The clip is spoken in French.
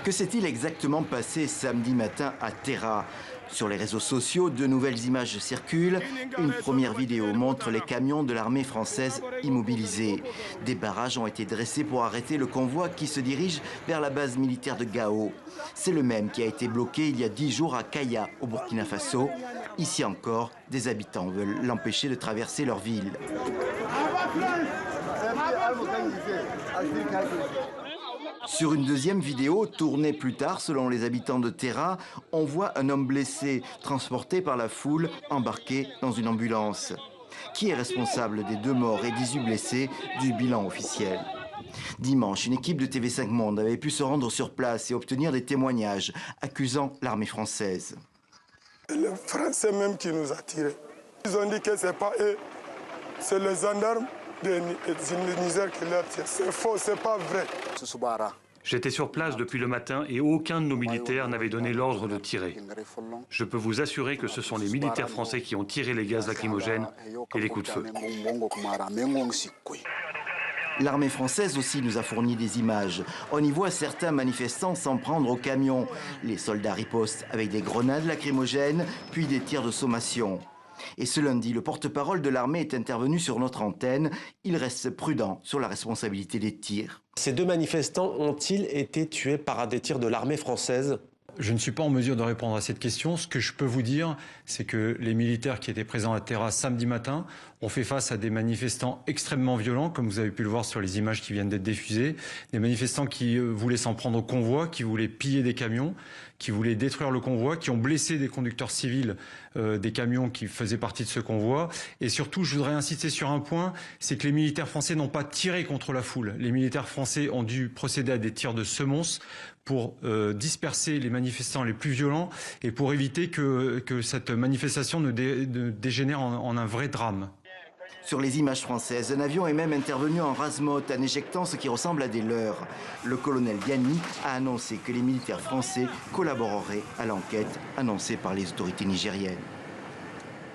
Que s'est-il exactement passé samedi matin à Terra? Sur les réseaux sociaux, de nouvelles images circulent. Une première vidéo montre les camions de l'armée française immobilisés. Des barrages ont été dressés pour arrêter le convoi qui se dirige vers la base militaire de Gao. C'est le même qui a été bloqué il y a 10 jours à Kaya, au Burkina Faso. Ici encore, des habitants veulent l'empêcher de traverser leur ville. Sur une deuxième vidéo, tournée plus tard selon les habitants de Terra, on voit un homme blessé, transporté par la foule, embarqué dans une ambulance. Qui est responsable des 2 morts et 18 blessés du bilan officiel? Dimanche, une équipe de TV5 Monde avait pu se rendre sur place et obtenir des témoignages accusant l'armée française. Les Français même qui nous a tirés. Ils ont dit que ce n'est pas eux, c'est les gendarmes du Niger qui leur tirent. C'est faux, c'est pas vrai. J'étais sur place depuis le matin et aucun de nos militaires n'avait donné l'ordre de tirer. Je peux vous assurer que ce sont les militaires français qui ont tiré les gaz lacrymogènes et les coups de feu. L'armée française aussi nous a fourni des images. On y voit certains manifestants s'en prendre aux camions. Les soldats ripostent avec des grenades lacrymogènes, puis des tirs de sommation. Et ce lundi, le porte-parole de l'armée est intervenu sur notre antenne. Il reste prudent sur la responsabilité des tirs. Ces 2 manifestants ont-ils été tués par des tirs de l'armée française ? Je ne suis pas en mesure de répondre à cette question. Ce que je peux vous dire, c'est que les militaires qui étaient présents à Terra samedi matin ont fait face à des manifestants extrêmement violents, comme vous avez pu le voir sur les images qui viennent d'être diffusées. Des manifestants qui voulaient s'en prendre au convoi, qui voulaient piller des camions, qui voulaient détruire le convoi, qui ont blessé des conducteurs civils des camions qui faisaient partie de ce convoi. Et surtout, je voudrais insister sur un point, c'est que les militaires français n'ont pas tiré contre la foule. Les militaires français ont dû procéder à des tirs de semonce pour disperser les manifestants les plus violents et pour éviter que cette manifestation ne dégénère en un vrai drame. Sur les images françaises, un avion est même intervenu en rase-motte en éjectant ce qui ressemble à des leurres. Le colonel Yanni a annoncé que les militaires français collaboreraient à l'enquête annoncée par les autorités nigériennes.